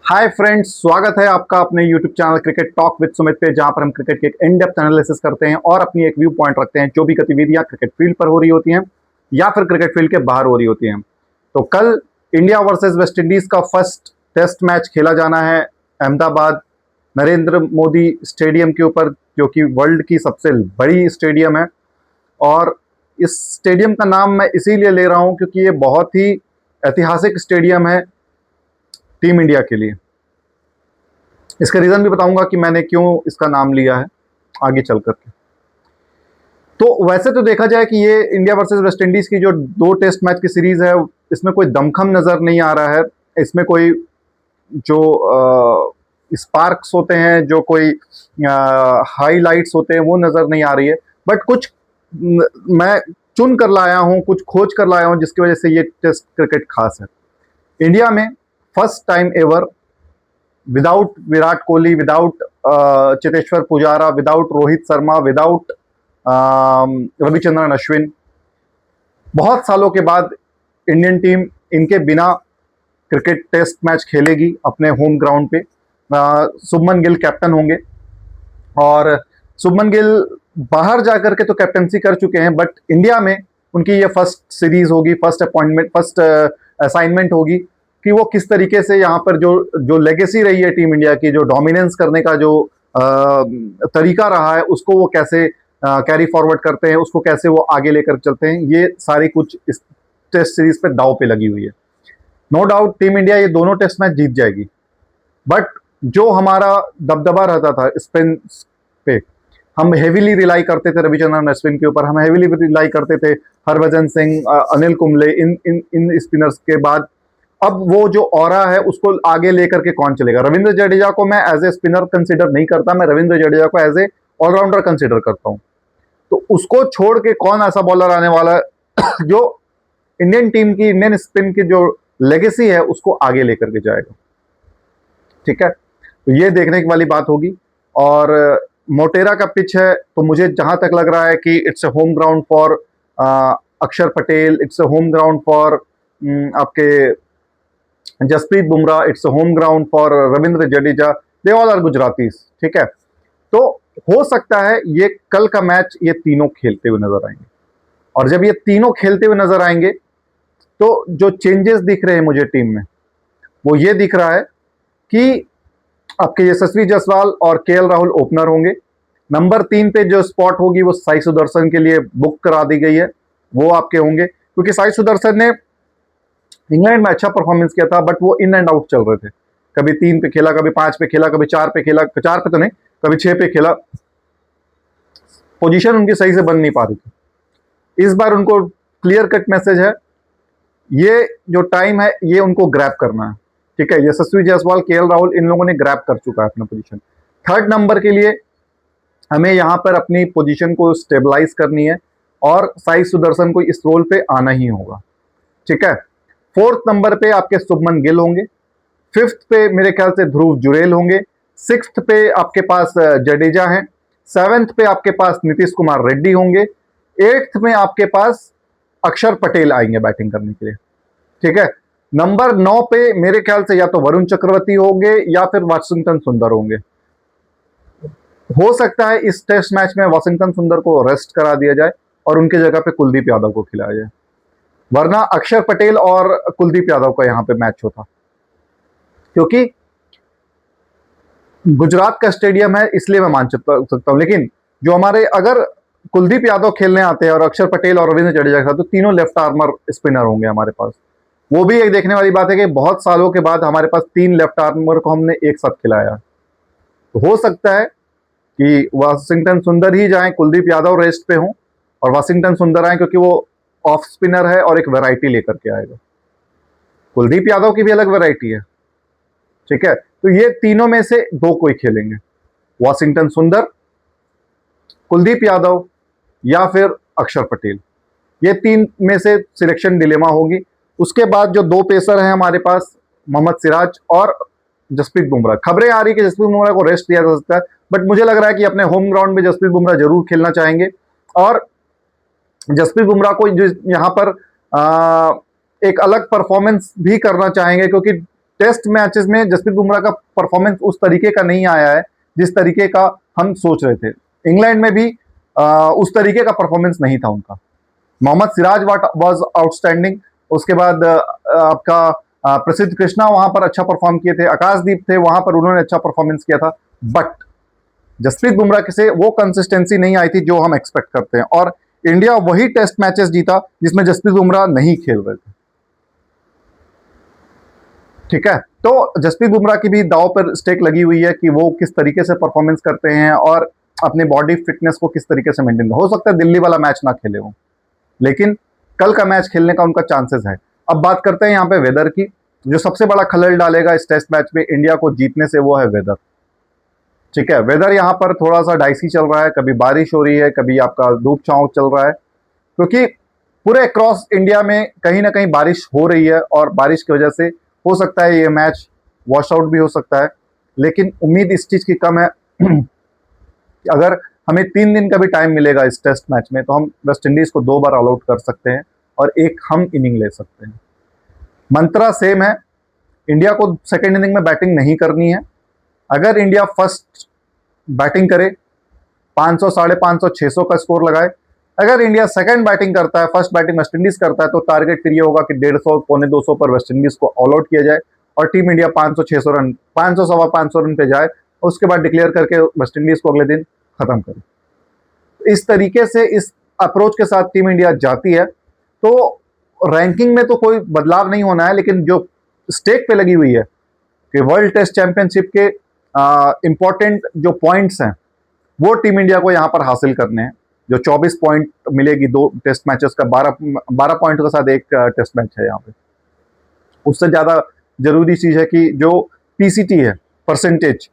Hi friends, स्वागत है आपका अपने YouTube channel cricket talk with Sumit पे, जहां पर हम क्रिकेट के एक इन डेप्थ एनालिसिस करते हैं और अपनी एक व्यू पॉइंट रखते हैं जो भी गतिविधियां क्रिकेट फील्ड पर हो रही होती हैं या फिर क्रिकेट फील्ड के बाहर हो रही होती हैं। तो कल इंडिया वर्सेस वेस्ट इंडीज का फर्स्ट टेस्ट मैच खेला जाना है अहमदाबाद नरेंद्र मोदी स्टेडियम के ऊपर, जो कि वर्ल्ड की सबसे बड़ी स्टेडियम है। और इस स्टेडियम का नाम मैं इसीलिए ले रहा हूं क्योंकि ये बहुत ही ऐतिहासिक स्टेडियम है टीम इंडिया के लिए। इसका रीजन भी बताऊंगा कि मैंने क्यों इसका नाम लिया है आगे चल करके। तो वैसे तो देखा जाए कि ये इंडिया वर्सेस वेस्ट इंडीज की जो 2 टेस्ट मैच की सीरीज है, इसमें कोई दमखम नजर नहीं आ रहा है। इसमें कोई जो स्पार्क्स होते हैं, जो कोई हाईलाइट्स होते हैं, वो नजर नहीं आ रही है। बट कुछ मैं चुन कर लाया हूं, कुछ खोज कर लाया हूं, जिसकी वजह से ये टेस्ट क्रिकेट खास है। इंडिया में first time ever without Virat Kohli, without Cheteshwar Pujara, without Rohit Sharma, without Ravichandran Ashwin, बहुत सालों के बाद इंडियन टीम इनके बिना क्रिकेट टेस्ट मैच खेलेगी अपने होम ग्राउंड पे। शुभमन गिल कैप्टन होंगे और शुभमन गिल बाहर जाकर के तो कैप्टनसी कर चुके हैं, बट इंडिया में उनकी ये फर्स्ट सीरीज होगी, फर्स्ट अपॉइंटमेंट, फर्स्ट असाइनमेंट होगी कि वो किस तरीके से यहाँ पर जो जो लेगेसी रही है टीम इंडिया की, जो डोमिनेंस करने का जो तरीका रहा है, उसको वो कैसे कैरी फॉरवर्ड करते हैं, उसको कैसे वो आगे लेकर चलते हैं। ये सारी कुछ इस टेस्ट सीरीज पे दाव पे लगी हुई है। नो डाउट टीम इंडिया ये दोनों टेस्ट मैच जीत जाएगी, बट जो हमारा दबदबा रहता था स्पिन पे, हम हेवीली रिलाई करते थे रविचंद्रन अश्विन के ऊपर, हम हेवीली रिलाई करते थे हरभजन सिंह, अनिल कुंबले, इन स्पिनर्स के बाद अब वो जो ऑरा है उसको आगे लेकर के कौन चलेगा। रविंद्र जडेजा को मैं एज ए स्पिनर कंसीडर नहीं करता, मैं रविंद्र जडेजा को एज ए ऑलराउंडर कंसीडर करता हूं। तो उसको छोड़ के कौन ऐसा बॉलर आने वाला है जो इंडियन टीम की, इंडियन स्पिन की जो लेगेसी है उसको आगे लेकर के जाएगा। ठीक है, तो ये देखने की वाली बात होगी। और मोटेरा का पिच है, तो मुझे जहां तक लग रहा है कि it's a home ground for Akshar Patel, it's a home ground for आपके Jasprit Bumrah, it's a home ground for Ravindra Jadeja, they all are Gujaratis. ठीक है, तो हो सकता है ये कल का मैच ये तीनों खेलते हुए नजर आएंगे। और जब ये तीनों खेलते हुए नजर आएंगे तो जो चेंजेस दिख रहे हैं मुझे टीम में, वो ये दिख रहा है कि आपके यशस्वी जायसवाल और केएल राहुल ओपनर होंगे। नंबर 3 पे जो स्पॉट होगी वो साई सुदर्शन के लिए बुक करा दी गई है, वो आपके होंगे, क्योंकि साई सुदर्शन ने इंग्लैंड में अच्छा परफॉर्मेंस किया था, बट वो इन एंड आउट चल रहे थे। कभी 3 पे खेला, कभी 5 पे खेला, कभी 4 पे खेला, 4 पे तो नहीं, कभी 6 पे खेला। पोजीशन उनकी सही से बन नहीं पा रही थी। इस बार उनको क्लियर कट मैसेज है, ये जो टाइम है ये उनको ग्रैब करना है। ठीक है, यशस्वी जायसवाल, केएल राहुल, इन लोगों ने ग्रैब कर चुका है अपना पोजीशन। थर्ड नंबर के लिए हमें यहां पर अपनी पोजीशन को स्टेबलाइज करनी है और साई सुदर्शन को इस रोल पे आना ही होगा। ठीक है, फोर्थ नंबर पे आपके शुभमन गिल होंगे, फिफ्थ पे मेरे ख्याल से ध्रुव जुरेल होंगे, सिक्स्थ पे आपके पास जडेजा हैं, सेवेंथ पे आपके पास नीतीश कुमार रेड्डी होंगे, एट्थ में आपके पास अक्षर पटेल आएंगे बैटिंग करने के लिए। ठीक है, नंबर 9 पे मेरे ख्याल से या तो वरुण चक्रवर्ती होंगे या फिर वाशिंगटन सुंदर होंगे। हो सकता है इस टेस्ट मैच में वाशिंगटन सुंदर को रेस्ट करा दिया जाए और उनके जगह पे कुलदीप यादव को खिलाया जाए, वरना अक्षर पटेल और कुलदीप यादव का यहां पे मैच होता। क्योंकि गुजरात का स्टेडियम है इसलिए मैं मान सकता हूं, लेकिन जो हमारे अगर कुलदीप यादव खेलने आते हैं और अक्षर पटेल और रविंद्र जडेजा के साथ, तो तीनों लेफ्ट आर्मर स्पिनर होंगे हमारे पास। वो भी एक देखने वाली बात है कि बहुत सालों के बाद हमारे पास 3 लेफ्ट आर्मर को हमने एक साथ खिलाया। तो हो सकता है कि वाशिंगटन सुंदर ही जाएं, कुलदीप यादव रेस्ट पे हों और वाशिंगटन सुंदर आए, क्योंकि वो ऑफ स्पिनर है और एक वैरायटी लेकर के आएगा। कुलदीप यादव की भी अलग वैरायटी है। ठीक है, तो ये तीनों में से 2 कोई खेलेंगे, वाशिंगटन सुंदर, कुलदीप यादव या फिर अक्षर पटेल। ये 3 में से सिलेक्शन डिलेमा होगी। उसके बाद जो 2 पेसर हैं हमारे पास, मोहम्मद सिराज और जसप्रीत बुमराह। खबरें आ रही कि जसप्रीत बुमराह को रेस्ट दिया जा सकता है, बट मुझे लग रहा है कि अपने होम ग्राउंड में जसप्रीत बुमराह जरूर खेलना चाहेंगे और जसप्रीत बुमराह को यहाँ पर एक अलग परफॉर्मेंस भी करना चाहेंगे, क्योंकि टेस्ट मैचेस में जसप्रीत बुमराह का परफॉर्मेंस उस तरीके का नहीं आया है जिस तरीके का हम सोच रहे थे। इंग्लैंड में भी उस तरीके का परफॉर्मेंस नहीं था उनका। Mohammed Siraj was outstanding. उसके बाद आपका प्रसिद्ध कृष्णा वहां पर अच्छा परफॉर्म किए थे, आकाशदीप थे वहां पर, उन्होंने अच्छा परफॉर्मेंस किया था। बट जसप्रीत बुमराह के से वो कंसिस्टेंसी नहीं आई थी जो हम एक्सपेक्ट करते हैं, और इंडिया वही टेस्ट मैचेस जीता जिसमें जसप्रीत बुमराह नहीं खेल रहे थे। ठीक है, तो जसप्रीत बुमराह की भी दांव पर स्टेक लगी हुई है कि वो किस तरीके से परफॉर्मेंस करते हैं और अपने बॉडी फिटनेस को किस तरीके से मेंटेन। हो सकता है दिल्ली वाला मैच ना खेले हो, लेकिन कल का मैच खेलने का उनका चांसेस है। अब बात करते हैं यहाँ पे वेदर की। जो सबसे बड़ा खलल डालेगा इस टेस्ट मैच में इंडिया को जीतने से, वो है वेदर। ठीक है, वेदर यहाँ पर थोड़ा सा डाइसी चल रहा है, कभी बारिश हो रही है, कभी आपका धूप छांव चल रहा है, क्योंकि पूरे अक्रॉस इंडिया में कहीं ना कहीं बारिश हो रही है, और बारिश की वजह से हो सकता है ये मैच वॉश आउट भी हो सकता है। लेकिन उम्मीद इस चीज़ की कम है कि अगर हमें 3 दिन का भी टाइम मिलेगा इस टेस्ट मैच में, तो हम वेस्ट इंडीज़ को 2 बार ऑल आउट कर सकते हैं और एक हम इनिंग ले सकते हैं। मंत्रा सेम है, इंडिया को सेकेंड इनिंग में बैटिंग नहीं करनी है। अगर इंडिया फर्स्ट बैटिंग करे, 500, 550, 600 का स्कोर लगाए। अगर इंडिया सेकंड बैटिंग करता है, फर्स्ट बैटिंग वेस्ट इंडीज करता है, तो टारगेट फिर ये होगा कि 150, पौने 200 पर वेस्ट इंडीज को ऑल आउट किया जाए और टीम इंडिया 500, 600 रन, 500, सवा 500 रन पे जाए, उसके बाद डिक्लेयर करके वेस्ट इंडीज को अगले दिन खत्म करे। इस तरीके से, इस अप्रोच के साथ टीम इंडिया जाती है, तो रैंकिंग में तो कोई बदलाव नहीं होना है, लेकिन जो स्टेक पे लगी हुई है कि वर्ल्ड टेस्ट चैंपियनशिप के इंपॉर्टेंट जो पॉइंट्स हैं वो टीम इंडिया को यहाँ पर हासिल करने हैं। जो 24 पॉइंट मिलेगी 2 टेस्ट मैचेस का, 12 पॉइंट के साथ एक टेस्ट मैच है यहाँ पे। उससे ज़्यादा जरूरी चीज़ है कि जो पीसीटी है, परसेंटेज,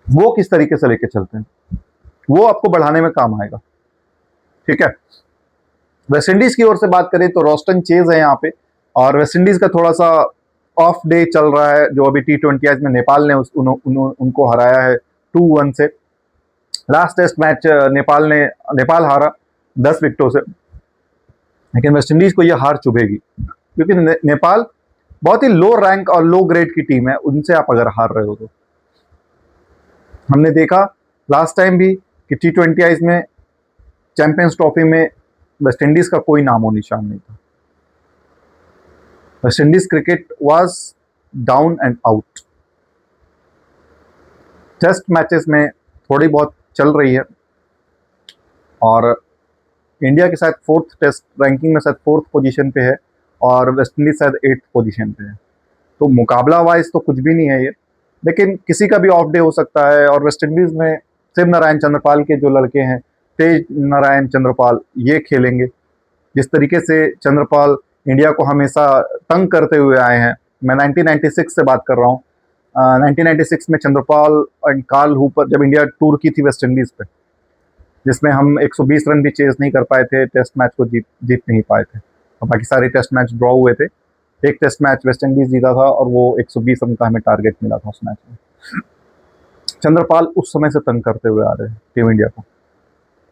वो किस तरीके से लेके चलते हैं, वो आपको बढ़ाने में काम आएगा। ठीक है, वेस्ट इंडीज की ओर से बात करें तो रोस्टन चेज है यहाँ पे, और वेस्ट इंडीज का थोड़ा सा ऑफ डे चल रहा है। जो अभी T20 में नेपाल ने उनको हराया है 2-1 से। लास्ट टेस्ट मैच नेपाल हारा 10 विकेटों से, लेकिन वेस्ट इंडीज को यह हार चुभेगी, क्योंकि नेपाल बहुत ही लो रैंक और लो ग्रेड की टीम है। उनसे आप अगर हार रहे हो तो, हमने देखा लास्ट टाइम भी कि T20 में चैंपियंस ट्रॉफी में वेस्ट इंडीज का कोई नामो निशान नहीं था। West Indies cricket was down and out. Test matches में थोड़ी बहुत चल रही है, और इंडिया के साथ 4th टेस्ट रैंकिंग में शायद 4th पोजीशन पे है, और वेस्ट इंडीज शायद 8th पोजीशन पे है। तो मुकाबला वाइज तो कुछ भी नहीं है ये, लेकिन किसी का भी ऑफ डे हो सकता है। और वेस्ट इंडीज में शिव नारायण चंद्रपाल के जो लड़के हैं, तेज नारायण चंद्रपाल, ये खेलेंगे। जिस तरीके से चंद्रपाल इंडिया को हमेशा तंग करते हुए आए हैं, मैं 1996 से बात कर रहा हूँ। 1996 में चंद्रपाल एंड कार्ल हूपर, जब इंडिया टूर की थी वेस्ट इंडीज पे, जिसमें हम 120 रन भी चेज नहीं कर पाए थे, टेस्ट मैच को जीत नहीं पाए थे, और बाकी सारे टेस्ट मैच ड्रॉ हुए थे। एक टेस्ट मैच वेस्ट इंडीज जीता था, और वो 120 रन का हमें टारगेट मिला था उस मैच में। चंद्रपाल उस समय से तंग करते हुए आ रहे हैं टीम इंडिया को।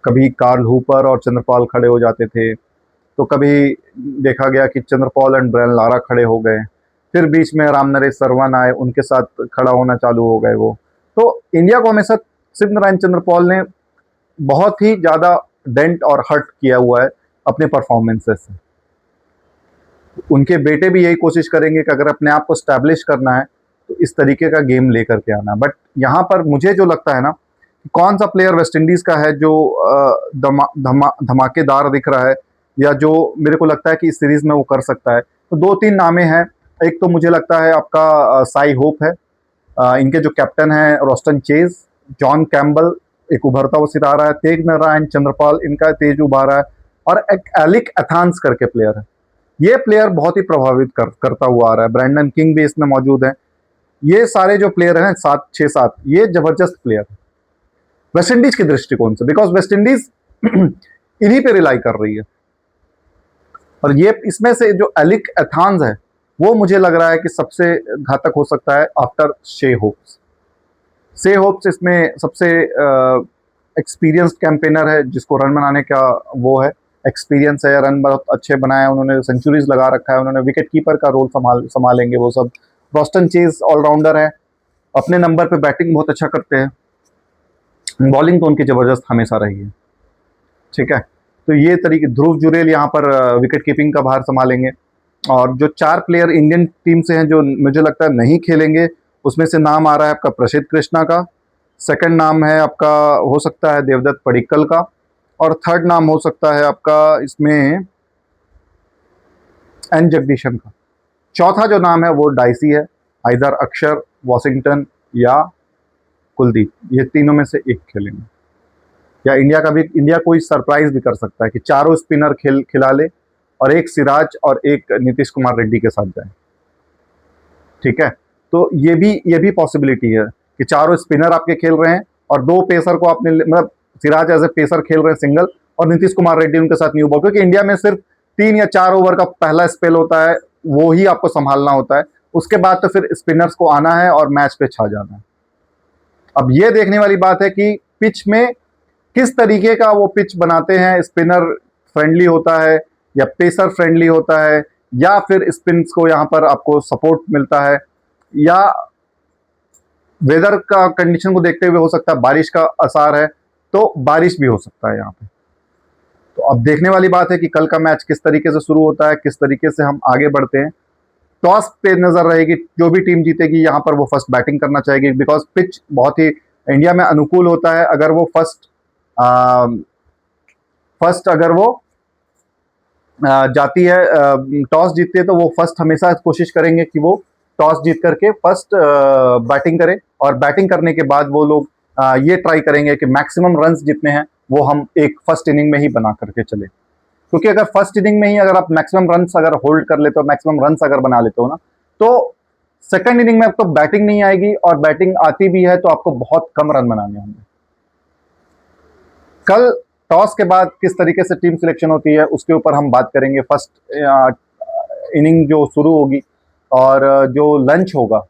कभी कार्ल हूपर और चंद्रपाल खड़े हो जाते थे, तो कभी देखा गया कि चंद्रपाल एंड ब्रायन लारा खड़े हो गए, फिर बीच में रामनरेश सरवन आए, उनके साथ खड़ा होना चालू हो गए वो। तो इंडिया को हमेशा शिव नारायण चंद्रपाल ने बहुत ही ज़्यादा डेंट और हर्ट किया हुआ है अपने परफॉर्मेंसेस से। उनके बेटे भी यही कोशिश करेंगे कि अगर अपने आप को स्टैब्लिश करना है तो इस तरीके का गेम लेकर के आना। बट यहाँ पर मुझे जो लगता है ना, कौन सा प्लेयर वेस्ट इंडीज़ का है जो धमाकेदार दिख रहा है, या जो मेरे को लगता है कि इस सीरीज़ में वो कर सकता है, तो 2-3 नामें हैं। एक तो मुझे लगता है आपका साई होप है, इनके जो कैप्टन हैं रोस्टन चेज, जॉन कैम्बल एक उभरता हुआ सितारा है, तेज नारायण चंद्रपाल इनका तेज उभारा है, और एक एलिक एथांस करके प्लेयर है। ये प्लेयर बहुत ही प्रभावित करता हुआ आ रहा है। ब्रैंडन किंग भी इसमें मौजूद है। ये सारे जो प्लेयर हैं 6-7, ये जबरदस्त प्लेयर है वेस्ट इंडीज के दृष्टिकोण से, बिकॉज वेस्ट इंडीज इन्हीं पे रिलाई कर रही है। और ये इसमें से जो एलिक एथांस है, वो मुझे लग रहा है कि सबसे घातक हो सकता है आफ्टर शे होप्स। शे होप्स इसमें सबसे एक्सपीरियंस्ड कैंपेनर है, जिसको रन बनाने का वो है, एक्सपीरियंस है, रन बहुत अच्छे बनाए, उन्होंने सेंचुरीज लगा रखा है, उन्होंने विकेट कीपर का रोल संभालेंगे वो सब, रॉस्टन चेज ऑलराउंडर है, अपने नंबर पे बैटिंग बहुत अच्छा करते हैं, बॉलिंग तो उनकी जबरदस्त हमेशा रही है। ठीक है, तो ये तरीके, ध्रुव जुरेल यहाँ पर विकेट कीपिंग का भार संभालेंगे। और जो 4 प्लेयर इंडियन टीम से हैं जो मुझे लगता है नहीं खेलेंगे, उसमें से नाम आ रहा है आपका प्रसिद्ध कृष्णा का, सेकंड नाम है आपका हो सकता है देवदत्त पडिक्कल का, और थर्ड नाम हो सकता है आपका इसमें एन जगदीशन का। चौथा जो नाम है वो डाइसी है, आइदर अक्षर, वॉशिंगटन या कुलदीप, ये तीनों में से एक खेलेंगे। या इंडिया कोई सरप्राइज भी कर सकता है कि चारों स्पिनर खिला ले और एक सिराज और एक नीतीश कुमार रेड्डी के साथ जाए। ठीक है, तो ये भी पॉसिबिलिटी है कि चारों स्पिनर आपके खेल रहे हैं और 2 पेसर को आपने, मतलब सिराज एज ए पेसर खेल रहे हैं सिंगल, और नीतीश कुमार रेड्डी उनके साथ न्यू बॉल, क्योंकि इंडिया में सिर्फ 3 या 4 ओवर का पहला स्पेल होता है, वो ही आपको संभालना होता है। उसके बाद तो फिर स्पिनर्स को आना है और मैच पे छा जाना है। अब ये देखने वाली बात है कि पिच में किस तरीके का वो पिच बनाते हैं, स्पिनर फ्रेंडली होता है या पेसर फ्रेंडली होता है, या फिर स्पिन्स को यहाँ पर आपको सपोर्ट मिलता है, या वेदर का कंडीशन को देखते हुए हो सकता है बारिश का असर है, तो बारिश भी हो सकता है यहाँ पे। तो अब देखने वाली बात है कि कल का मैच किस तरीके से शुरू होता है, किस तरीके से हम आगे बढ़ते हैं। टॉस पे नजर रहेगी, जो भी टीम जीतेगी यहाँ पर वो फर्स्ट बैटिंग करना चाहेगी, बिकॉज पिच बहुत ही इंडिया में अनुकूल होता है। अगर वो फर्स्ट अगर वो जाती है, टॉस जीतती है, तो वो फर्स्ट हमेशा कोशिश करेंगे कि वो टॉस जीत करके फर्स्ट बैटिंग करे, और बैटिंग करने के बाद वो लोग ये ट्राई करेंगे कि मैक्सिमम रन्स जितने हैं वो हम एक फर्स्ट इनिंग में ही बना करके चले, क्योंकि अगर फर्स्ट इनिंग में ही अगर आप मैक्सिमम रन्स अगर होल्ड कर लेते हो, मैक्सिमम रन्स अगर बना लेते हो ना, तो सेकंड इनिंग में आपको बैटिंग नहीं आएगी, और बैटिंग आती भी है तो आपको बहुत कम रन बनाने होंगे। कल टॉस के बाद किस तरीके से टीम सिलेक्शन होती है उसके ऊपर हम बात करेंगे। फर्स्ट इनिंग जो शुरू होगी और जो लंच होगा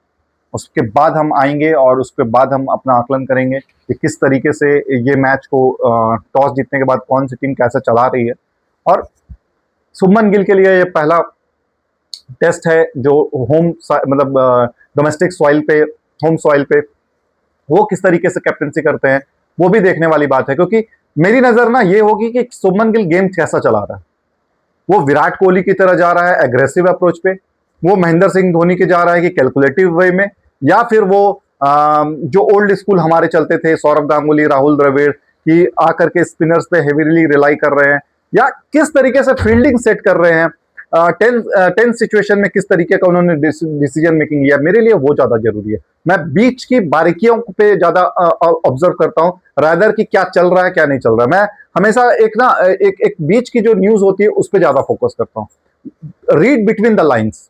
उसके बाद हम आएंगे, और उसके बाद हम अपना आकलन करेंगे कि किस तरीके से ये मैच को टॉस जीतने के बाद कौन सी टीम कैसे चला रही है। और शुभमन गिल के लिए ये पहला टेस्ट है जो होम, मतलब डोमेस्टिक सॉइल पे, होम सॉइल पे वो किस तरीके से कैप्टनसी करते हैं, वो भी देखने वाली बात है। क्योंकि मेरी नजर ना ये होगी कि शुभमन गिल गेम कैसा चला रहा है। वो विराट कोहली की तरह जा रहा है एग्रेसिव अप्रोच पे, वो महेंद्र सिंह धोनी के जा रहा है कि कैलकुलेटिव वे में, या फिर वो जो ओल्ड स्कूल हमारे चलते थे सौरव गांगुली, राहुल द्रविड़ की आकर के स्पिनर्स पे हेवीली रिलाई कर रहे हैं, या किस तरीके से फील्डिंग सेट कर रहे हैं, टेंस सिचुएशन में किस तरीके का उन्होंने डिसीजन मेकिंग लिया, मेरे लिए वो ज्यादा जरूरी है। मैं बीच की बारीकियों पे ज्यादा ऑब्जर्व करता हूँ, रादर कि क्या चल रहा है क्या नहीं चल रहा है। मैं हमेशा एक बीच की जो न्यूज होती है उस पर ज्यादा फोकस करता हूँ। रीड बिटवीन द लाइन्स,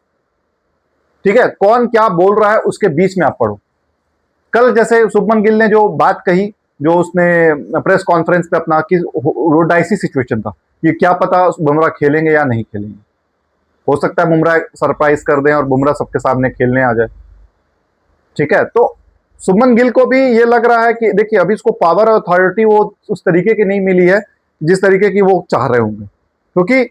ठीक है, कौन क्या बोल रहा है उसके बीच में आप पढ़ो। कल जैसे शुभमन गिल ने जो बात कही, जो उसने प्रेस कॉन्फ्रेंस पे अपना, कि रोडाइसी सिचुएशन था कि क्या पता बुमराह खेलेंगे या नहीं खेलेंगे, हो सकता है बुमराह सरप्राइज कर दें और बुमराह सबके सामने खेलने आ जाए। ठीक है, तो शुभमन गिल को भी ये लग रहा है कि देखिए अभी इसको पावर और अथॉरिटी वो उस तरीके की नहीं मिली है जिस तरीके की वो चाह रहे होंगे, क्योंकि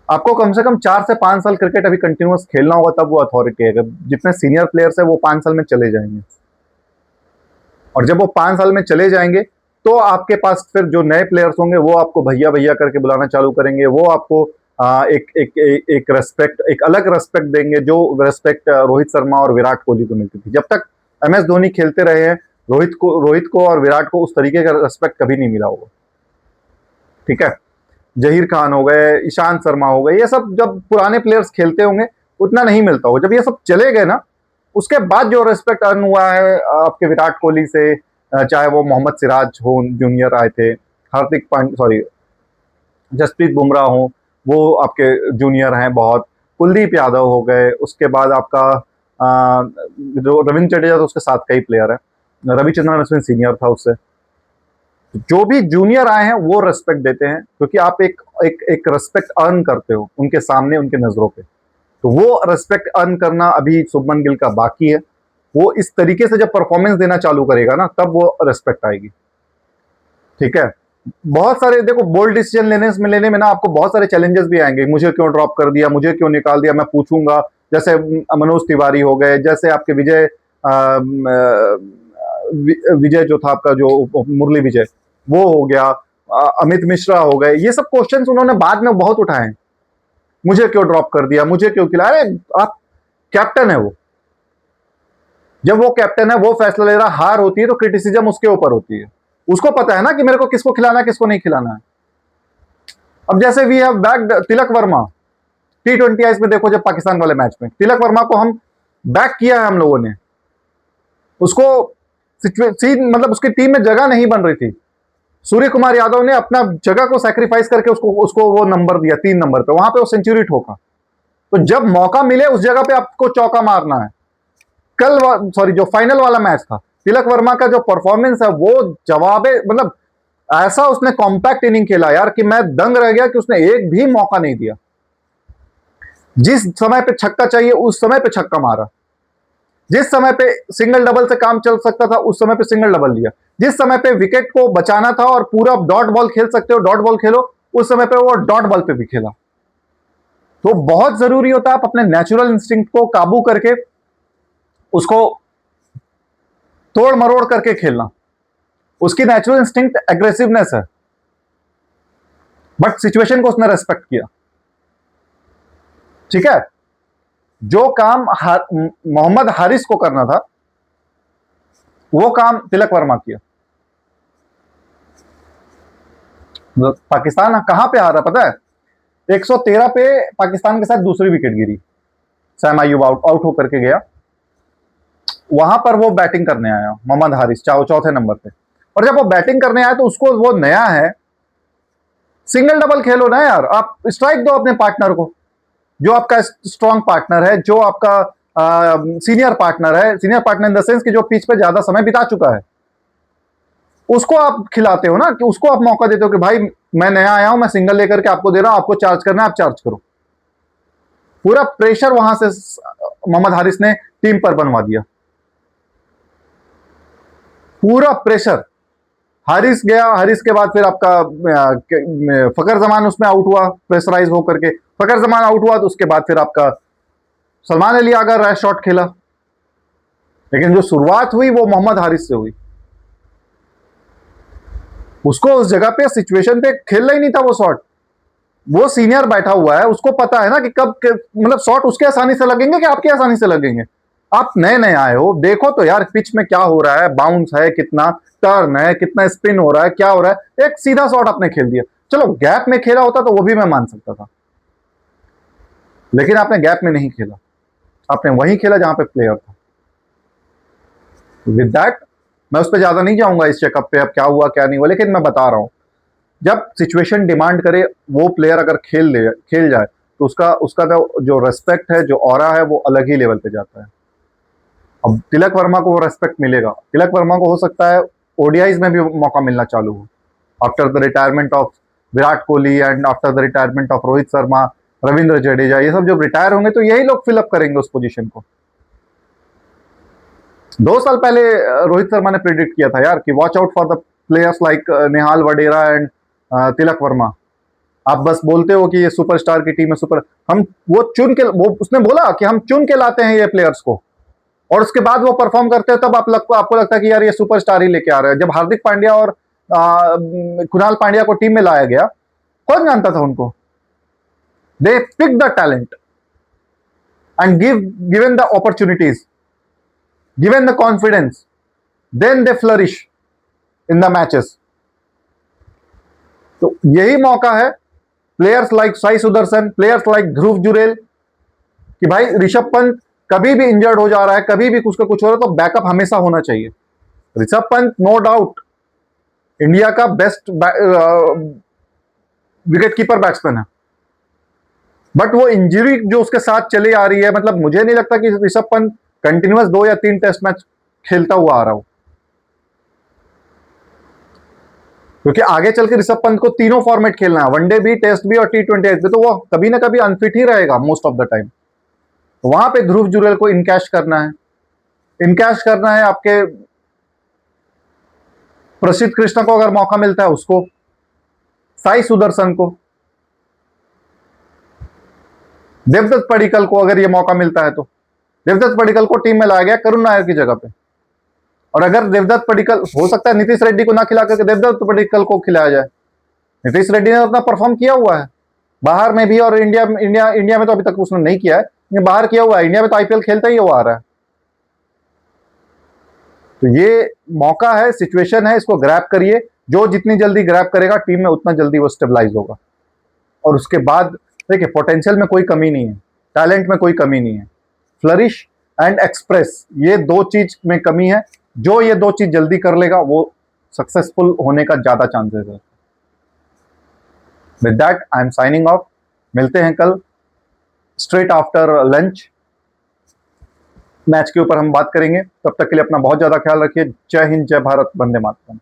आपको कम से कम 4 से 5 साल क्रिकेट अभी कंटिन्यूअस खेलना होगा, तब वो अथॉरिटी है। जितने सीनियर प्लेयर्स है वो 5 साल में चले जाएंगे, और जब वो 5 साल में चले जाएंगे तो आपके पास फिर जो नए प्लेयर्स होंगे वो आपको भैया भैया करके बुलाना चालू करेंगे। वो आपको एक रेस्पेक्ट, एक अलग रेस्पेक्ट देंगे, जो रेस्पेक्ट रोहित शर्मा और विराट कोहली को मिलती थी। जब तक MS धोनी खेलते रहे हैं, रोहित को और विराट को उस तरीके का रेस्पेक्ट कभी नहीं मिला होगा। ठीक है, जहीर खान हो गए, ईशांत शर्मा हो गए, ये सब जब पुराने प्लेयर्स खेलते होंगे उतना नहीं मिलता होगा। जब ये सब चले गए ना, उसके बाद जो रेस्पेक्ट अर्न हुआ है आपके विराट कोहली से, चाहे वो मोहम्मद सिराज हो जूनियर आए थे, हार्दिक पांड्या, सॉरी जसप्रीत बुमराह हो, वो आपके जूनियर हैं बहुत, कुलदीप यादव हो गए, उसके बाद आपका जो रविंद्र जडेजा, तो उसके साथ कई प्लेयर है, रविचंद्रन अश्विन सीनियर था उससे। जो भी जूनियर आए हैं वो रेस्पेक्ट देते हैं, क्योंकि आप एक रेस्पेक्ट अर्न करते हो उनके सामने, उनके नजरों पे। तो वो रेस्पेक्ट अर्न करना अभी शुभमन गिल का बाकी है। वो इस तरीके से जब परफॉर्मेंस देना चालू करेगा ना, तब वो रेस्पेक्ट आएगी। ठीक है, बहुत सारे देखो बोल्ड डिसीजन लेने में ना आपको बहुत सारे चैलेंजेस भी आएंगे। मुझे क्यों ड्रॉप कर दिया, मुझे क्यों निकाल दिया, मैं पूछूंगा, जैसे मनोज तिवारी हो गए, जैसे आपके विजय जो था आपका, जो मुरली विजय, वो हो गया, अमित मिश्रा हो गए। ये सब क्वेश्चंस उन्होंने बाद में बहुत उठाए, मुझे क्यों ड्रॉप कर दिया, मुझे क्यों खिलाया। अरे आप कैप्टन है वो, जब वो कैप्टन है, वो फैसला ले रहा, हार होती है तो क्रिटिसिज्म उसके ऊपर होती है। उसको पता है ना कि मेरे को किसको खिलाना है, किसको नहीं खिलाना है। अब जैसे we have backed Tilak Varma T20 Is में, देखो जब पाकिस्तान वाले मैच में तिलक वर्मा को हम बैक किया है हम लोगों ने, उसको सीन मतलब उसकी टीम में जगह नहीं बन रही थी, सूर्य कुमार यादव ने अपना जगह को सैक्रिफाइस करके उसको वो नंबर दिया 3 नंबर पे, वहां पे वो सेंचुरी ठोका। तो जब मौका मिले उस जगह पे आपको चौका मारना है। कल सॉरी जो फाइनल वाला मैच था, तिलक वर्मा का जो परफॉर्मेंस है वो जवाबे, मतलब ऐसा उसने कॉम्पैक्ट इनिंग खेला यार कि मैं दंग रह गया कि उसने एक भी मौका नहीं दिया। जिस समय पे छक्का चाहिए उस समय पे छक्का मारा, जिस समय पे सिंगल डबल से काम चल सकता था उस समय पे सिंगल डबल लिया, जिस समय पे विकेट को बचाना था और पूरा डॉट बॉल खेल सकते हो डॉट बॉल खेलो, उस समय पे वो डॉट बॉल पे भी खेला। तो बहुत जरूरी होता है आप अपने नेचुरल इंस्टिंक्ट को काबू करके उसको तोड़ मरोड़ करके खेलना। उसकी नेचुरल इंस्टिंक्ट एग्रेसिवनेस है, बट सिचुएशन को उसने रेस्पेक्ट किया। ठीक है, जो काम मोहम्मद हारिस को करना था वो काम तिलक वर्मा किया। पाकिस्तान कहां पे आ रहा पता है, 113 पे पाकिस्तान के साथ दूसरी विकेट गिरी, सैम अयूब आउट होकर के गया, वहां पर वो बैटिंग करने आया मोहम्मद हारिस चौथे नंबर पे। और जब वो बैटिंग करने आया तो उसको वो नया है, सिंगल डबल खेलो ना यार, आप स्ट्राइक दो अपने पार्टनर को, जो आपका स्ट्रॉन्ग पार्टनर है, जो आपका सीनियर पार्टनर है, senior partner in the sense कि जो पिच पे ज्यादा समय बिता चुका है, उसको आप खिलाते हो ना, कि उसको आप मौका देते हो कि भाई मैं नया आया हूं, मैं सिंगल लेकर के आपको दे रहा हूं, आपको चार्ज करना है आप चार्ज करो। पूरा प्रेशर वहां से मोहम्मद हारिस ने टीम पर बनवा दिया, पूरा प्रेशर। हारिस गया, हारिस के बाद फिर आपका फकर जमान उसमें आउट हुआ प्रेशराइज होकर के, फकर जमान आउट हुआ तो उसके बाद फिर आपका सलमान अली आगा रैश शॉट खेला, लेकिन जो शुरुआत हुई वो मोहम्मद हारिस से हुई। उसको उस जगह पे सिचुएशन पे खेलना ही नहीं था वो शॉट, वो सीनियर बैठा हुआ है, उसको पता है ना कि कब मतलब शॉट उसके आसानी से लगेंगे कि आपके आसानी से लगेंगे। आप नए नए आए हो, देखो तो यार पिच में क्या हो रहा है, बाउंस है कितना, टर्न है कितना, स्पिन हो रहा है, क्या हो रहा है। एक सीधा शॉट आपने खेल दिया, चलो गैप में खेला होता तो वो भी मैं मान सकता था, लेकिन आपने गैप में नहीं खेला, आपने वहीं खेला जहां पे प्लेयर था। विद दैट मैं उस पर ज्यादा नहीं जाऊंगा इस चेकअप पे अब क्या हुआ क्या नहीं हुआ, लेकिन मैं बता रहा हूं जब सिचुएशन डिमांड करे वो प्लेयर अगर खेल जाए तो उसका उसका जो रेस्पेक्ट है, जो ऑरा है, वो अलग ही लेवल पे जाता है। अब तिलक वर्मा को वो रेस्पेक्ट मिलेगा, तिलक वर्मा को हो सकता है ओडीआईज में भी मौका मिलना चालू हो after the retirement of Virat Kohli and after the retirement of Rohit Sharma, Ravindra Jadeja, ये सब जब रिटायर होंगे तो यही लोग फिलअप करेंगे उस पोजीशन को। 2 साल पहले रोहित शर्मा ने प्रिडिक्ट किया था यार कि watch out for the players like Nehal Wadhera and Tilak Varma. आप बस बोलते हो कि ये सुपरस्टार की टीम है, सुपर हम वो चुन के, वो उसने बोला कि हम चुन के लाते हैं ये प्लेयर्स को, और उसके बाद वो परफॉर्म करते हैं तब आपको लगता है कि यार ये सुपरस्टार ही लेके आ रहे हैं। जब हार्दिक पांड्या और कुणाल पांड्या को टीम में लाया गया, कौन जानता था उनको? They pick the talent and given the opportunities, given the confidence, then they flourish in the matches. तो यही मौका है players like Sai Sudharsan, players like Dhruv Jurel, कि भाई ऋषभ पंत कभी भी इंजर्ड हो जा रहा है, कभी भी कुछ का कुछ हो रहा है, तो बैकअप हमेशा होना चाहिए। Rishabh Pant no doubt India का बेस्ट विकेट कीपर बैट्समैन है, बट वो इंजरी जो उसके साथ चली आ रही है, मतलब मुझे नहीं लगता कि ऋषभ पंत कंटिन्यूअस 2 या 3 टेस्ट मैच खेलता हुआ आ रहा हो, क्योंकि आगे चल के ऋषभ पंत को तीनों फॉर्मेट खेलना है, वनडे भी, टेस्ट भी और T20 भी, तो वो कभी ना कभी अनफिट ही रहेगा मोस्ट ऑफ द टाइम। वहां पे ध्रुव जुरेल को इनकैश करना है, इनकैश करना है आपके प्रसिद्ध कृष्णा को अगर मौका मिलता है उसको, साई सुदर्शन को, देवदत्त पडिक्कल को अगर ये मौका मिलता है तो देवदत्त पडिक्कल को टीम में लाया गया करुण नायर की जगह पे, और अगर देवदत्त पडिक्कल, हो सकता है नीतीश रेड्डी को ना खिला करके देवदत्त पडिक्कल को खिलाया जाए। नीतीश रेड्डी ने उतना परफॉर्म किया हुआ है बाहर में भी, और इंडिया में तो अभी तक उसने नहीं किया है, लेकिन बाहर किया हुआ है। इंडिया में तो आईपीएल खेलता ही हुआ आ रहा है। तो ये मौका है, सिचुएशन है, इसको ग्रैब करिए। जो जितनी जल्दी ग्रैब करेगा टीम में उतना जल्दी वो स्टेबलाइज होगा। और उसके बाद देखिए, पोटेंशियल में कोई कमी नहीं है, टैलेंट में कोई कमी नहीं है, फ्लरिश एंड एक्सप्रेस, ये दो चीज में कमी है। जो ये दो चीज जल्दी कर लेगा वो सक्सेसफुल होने का ज्यादा चांसेस है। With that I am signing off. मिलते हैं कल स्ट्रेट आफ्टर लंच, मैच के ऊपर हम बात करेंगे। तब तक के लिए अपना बहुत ज्यादा ख्याल रखिए। जय हिंद, जय भारत, वंदे मातरम।